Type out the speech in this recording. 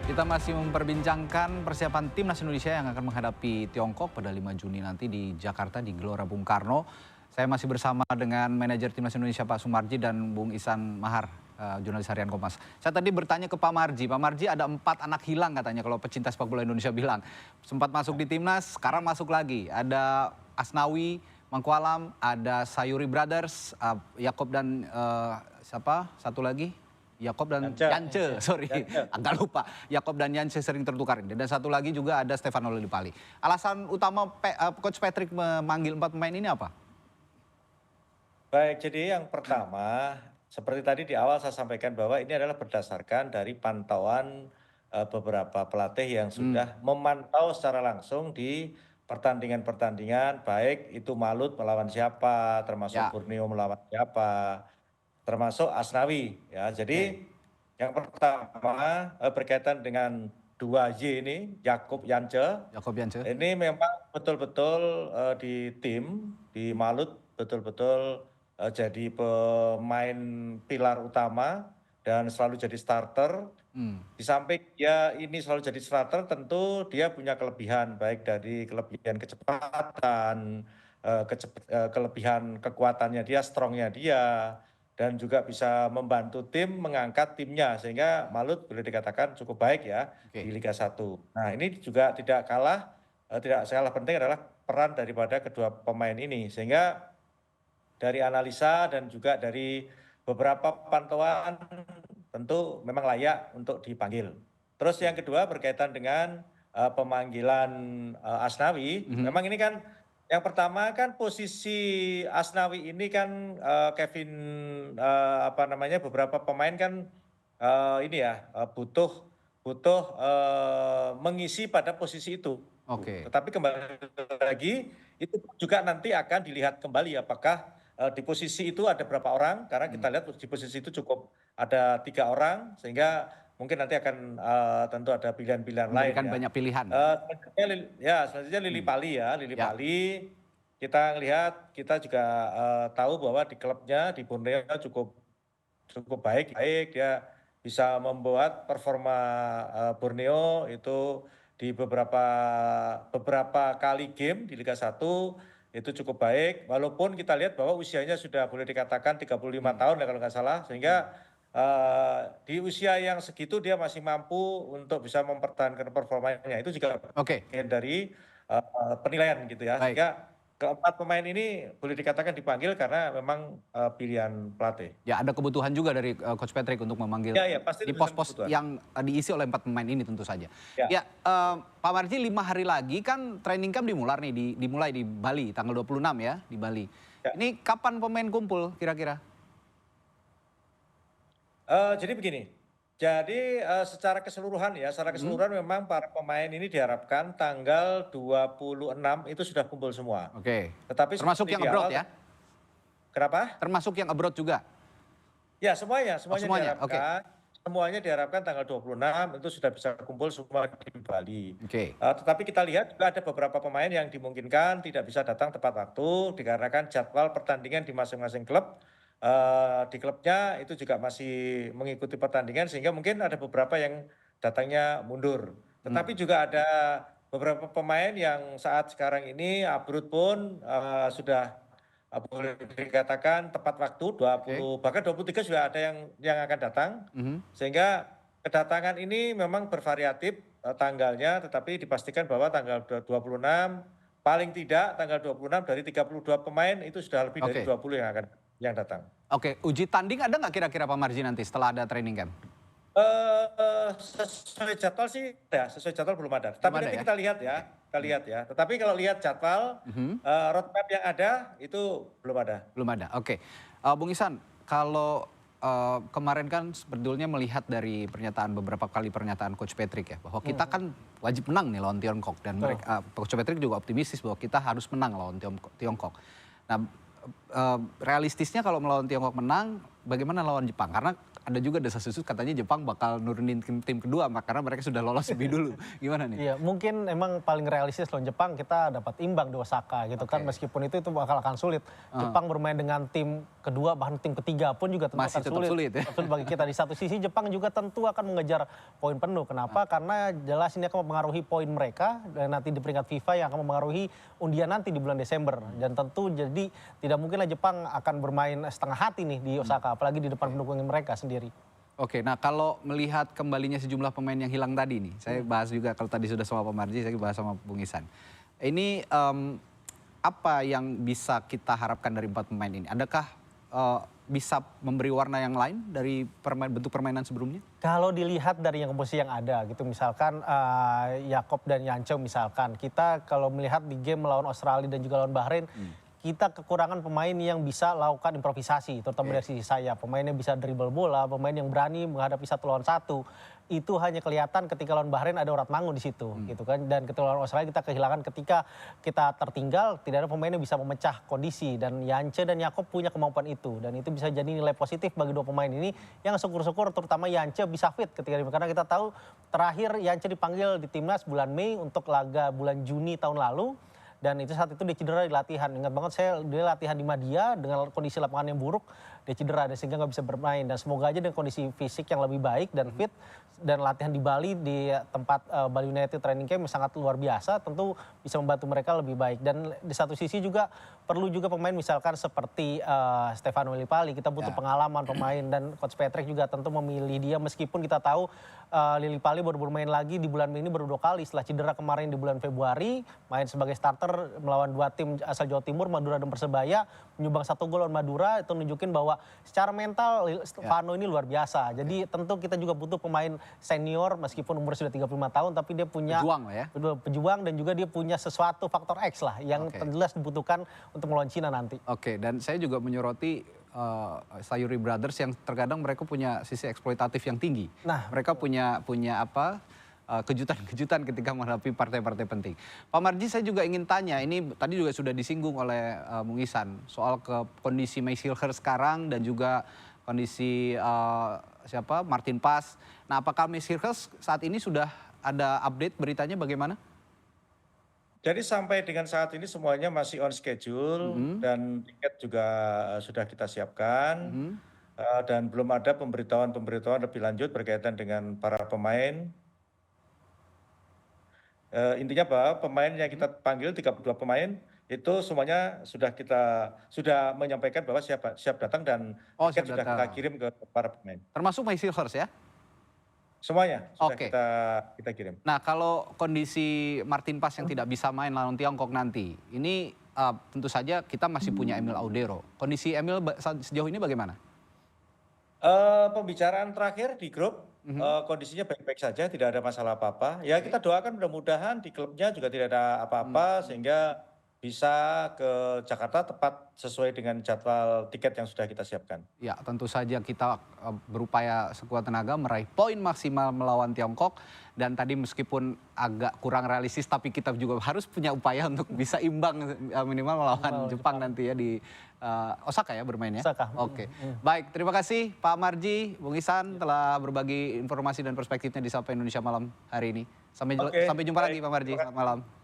Kita masih memperbincangkan persiapan timnas Indonesia yang akan menghadapi Tiongkok pada 5 Juni nanti di Jakarta di Gelora Bung Karno. Saya masih bersama dengan manajer timnas Indonesia Pak Sumarji dan Bung Ihsan Mahar, jurnalis harian Kompas. Saya tadi bertanya ke Pak Marji. Pak Marji ada 4 anak hilang katanya kalau pecinta sepak bola Indonesia bilang. Sempat masuk di timnas, sekarang masuk lagi. Ada Asnawi, Mangkualam, ada Sayuri Brothers, Yakob dan siapa? Satu lagi? Yakob dan Yance, sorry, agak lupa. Yakob dan Yance sering tertukar. Dan satu lagi juga ada Stefano Lillipali. Alasan utama Coach Patrick memanggil 4 pemain ini apa? Baik, jadi yang pertama, seperti tadi di awal saya sampaikan bahwa ini adalah berdasarkan dari pantauan beberapa pelatih yang sudah memantau secara langsung di pertandingan-pertandingan, baik itu Malut melawan siapa, termasuk Ya. Borneo melawan siapa, termasuk Asnawi. Ya, jadi yang pertama berkaitan dengan 2Y ini, Yakob Yance. Yakob Yance. Ini memang betul-betul di tim, di Malut betul-betul jadi pemain pilar utama dan selalu jadi starter. Di samping dia ini selalu jadi starter, tentu dia punya kelebihan, baik dari kelebihan kecepatan, kelebihan kekuatannya dia, strongnya dia, dan juga bisa membantu tim mengangkat timnya, sehingga Malut boleh dikatakan cukup baik ya di Liga 1. Nah, ini juga tidak kalah penting adalah peran daripada kedua pemain ini, sehingga dari analisa dan juga dari beberapa pantauan tentu memang layak untuk dipanggil. Terus yang kedua berkaitan dengan pemanggilan Asnawi, memang ini kan yang pertama kan posisi Asnawi ini kan Kevin beberapa pemain kan ini ya butuh mengisi pada posisi itu. Tetapi kembali lagi itu juga nanti akan dilihat kembali apakah di posisi itu ada berapa orang, karena kita lihat di posisi itu cukup ada 3 orang, sehingga mungkin nanti akan tentu ada pilihan-pilihan lain ya. Banyak pilihan. Selanjutnya Lillipali ya, Lillipali kita lihat, kita juga tahu bahwa di klubnya di Borneo cukup baik, dia bisa membuat performa Borneo itu di beberapa kali game di Liga 1 itu cukup baik, walaupun kita lihat bahwa usianya sudah boleh dikatakan 35 tahun ya kalau nggak salah, sehingga di usia yang segitu dia masih mampu untuk bisa mempertahankan performanya, itu juga bagian dari penilaian gitu ya. Sehingga keempat pemain ini boleh dikatakan dipanggil karena memang pilihan pelatih. Ya, ada kebutuhan juga dari Coach Patrick untuk memanggil pasti di pos-pos yang diisi oleh 4 pemain ini tentu saja. Ya, Pak Marji, 5 hari lagi kan training camp dimulai di Bali tanggal 26 ya, di Bali. Ini kapan pemain kumpul kira-kira? Jadi begini. Jadi secara keseluruhan memang para pemain ini diharapkan tanggal 26 itu sudah kumpul semua. Tetapi termasuk yang abroad ya? Kenapa? Termasuk yang abroad juga? Ya, semuanya diharapkan. Semuanya diharapkan tanggal 26 itu sudah bisa kumpul semua di Bali. Tetapi kita lihat juga ada beberapa pemain yang dimungkinkan tidak bisa datang tepat waktu dikarenakan jadwal pertandingan di masing-masing klub. Di klubnya itu juga masih mengikuti pertandingan, sehingga mungkin ada beberapa yang datangnya mundur. Tetapi juga ada beberapa pemain yang saat sekarang ini abroad pun sudah boleh dikatakan tepat waktu, 20 bahkan 23 sudah ada yang akan datang. Sehingga kedatangan ini memang bervariatif tanggalnya, tetapi dipastikan bahwa tanggal 26 paling tidak tanggal 26 dari 32 pemain itu sudah lebih dari 20 yang datang. Uji tanding ada nggak kira-kira Pak Marji nanti setelah ada training camp? Sesuai jadwal sih ya, sesuai jadwal belum ada. Tapi nanti kita lihat ya. Tetapi kalau lihat jadwal, roadmap yang ada itu belum ada. Belum ada, Bung Ihsan, kalau kemarin kan sebetulnya melihat dari beberapa kali pernyataan Coach Patrick ya, bahwa kita kan wajib menang nih lawan Tiongkok, dan Coach Patrick juga optimistis bahwa kita harus menang lawan Tiongkok. Nah, realistisnya kalau melawan Tiongkok menang, bagaimana lawan Jepang? Karena ada juga desas-desus katanya Jepang bakal nurunin tim kedua karena mereka sudah lolos lebih dulu. Gimana nih? Iya, mungkin emang paling realistis lawan Jepang kita dapat imbang di Osaka gitu kan. Meskipun itu bakal akan sulit. Jepang bermain dengan tim kedua bahkan tim ketiga pun juga tentu Masih akan tetap sulit ya. Betul bagi kita. Di satu sisi Jepang juga tentu akan mengejar poin penuh. Kenapa? Karena jelas ini akan mempengaruhi poin mereka dan nanti di peringkat FIFA yang akan mempengaruhi undian nanti di bulan Desember. Dan tentu jadi tidak mungkinlah Jepang akan bermain setengah hati nih di Osaka, apalagi di depan pendukung mereka sendiri. Oke, nah kalau melihat kembalinya sejumlah pemain yang hilang tadi nih, saya bahas juga kalau tadi sudah sama Pak Marji, saya bahas sama Bung Isan. Ini apa yang bisa kita harapkan dari 4 pemain ini? Adakah bisa memberi warna yang lain dari bentuk permainan sebelumnya? Kalau dilihat dari yang komposisi yang ada gitu, misalkan Yakob dan Yance misalkan, kita kalau melihat di game melawan Australia dan juga lawan Bahrain, kita kekurangan pemain yang bisa lakukan improvisasi, terutama dari sisi saya. Pemain yang bisa dribble bola, pemain yang berani menghadapi 1 lawan 1. Itu hanya kelihatan ketika lawan Bahrain ada Ratmangun di situ, gitu kan. Dan ketika lawan Australia kita kehilangan ketika kita tertinggal, tidak ada pemain yang bisa memecah kondisi. Dan Yance dan Yakob punya kemampuan itu. Dan itu bisa jadi nilai positif bagi 2 pemain ini, yang syukur-syukur terutama Yance bisa fit ketika karena kita tahu terakhir Yance dipanggil di timnas bulan Mei untuk laga bulan Juni tahun lalu. Dan itu saat itu dia cedera di latihan. Ingat banget dia latihan di Madia dengan kondisi lapangan yang buruk. Dia cedera dan sehingga nggak bisa bermain. Dan semoga aja dengan kondisi fisik yang lebih baik dan fit. Dan latihan di Bali di tempat Bali United Training Camp yang sangat luar biasa. Tentu bisa membantu mereka lebih baik. Dan di satu sisi juga perlu juga pemain misalkan seperti Stefano Lillipali. Kita butuh pengalaman pemain. Dan Coach Patrick juga tentu memilih dia meskipun kita tahu Lillipali baru bermain lagi di bulan Mei ini baru 2 kali. Setelah cedera kemarin di bulan Februari. Main sebagai starter melawan 2 tim asal Jawa Timur, Madura dan Persebaya, menyumbang 1 gol lawan Madura. Itu nunjukin bahwa secara mental Stefano ini luar biasa. Jadi tentu kita juga butuh pemain senior meskipun umur sudah 35 tahun, tapi dia punya pejuang dan juga dia punya sesuatu faktor X lah yang jelas dibutuhkan untuk melawan Cina nanti. Oke, dan saya juga menyoroti Sayuri Brothers yang terkadang mereka punya sisi eksploitatif yang tinggi. Nah, mereka punya apa? Kejutan-kejutan ketika menghadapi partai-partai penting. Pak Marji, saya juga ingin tanya, ini tadi juga sudah disinggung oleh Bung Isan soal kondisi May Silher sekarang dan juga kondisi Martin Pas. Nah, apakah May Silher saat ini sudah ada update beritanya bagaimana? Jadi sampai dengan saat ini semuanya masih on schedule dan tiket juga sudah kita siapkan dan belum ada pemberitahuan lebih lanjut berkaitan dengan para pemain. Intinya bahwa pemain yang kita panggil 32 pemain itu semuanya sudah menyampaikan bahwa siap datang dan tiket sudah kita kirim ke para pemain. Termasuk May Silhers ya? Semuanya sudah kita kirim. Nah, kalau kondisi Martin Pas yang tidak bisa main lawan Tiongkok nanti, ini tentu saja kita masih punya Emil Audero. Kondisi Emil sejauh ini bagaimana? Pembicaraan terakhir di grup kondisinya baik-baik saja, tidak ada masalah apa-apa. Ya kita doakan mudah-mudahan di klubnya juga tidak ada apa-apa sehingga bisa ke Jakarta tepat sesuai dengan jadwal tiket yang sudah kita siapkan. Ya, tentu saja kita berupaya sekuat tenaga meraih poin maksimal melawan Tiongkok. Dan tadi meskipun agak kurang realistis, tapi kita juga harus punya upaya untuk bisa imbang minimal melawan Jepang nanti ya di Osaka ya bermain ya. Osaka. Oke. Baik, terima kasih Pak Marji, Bung Isan telah berbagi informasi dan perspektifnya di Sapa Indonesia Malam hari ini. Sampai jumpa lagi Pak Marji, selamat malam.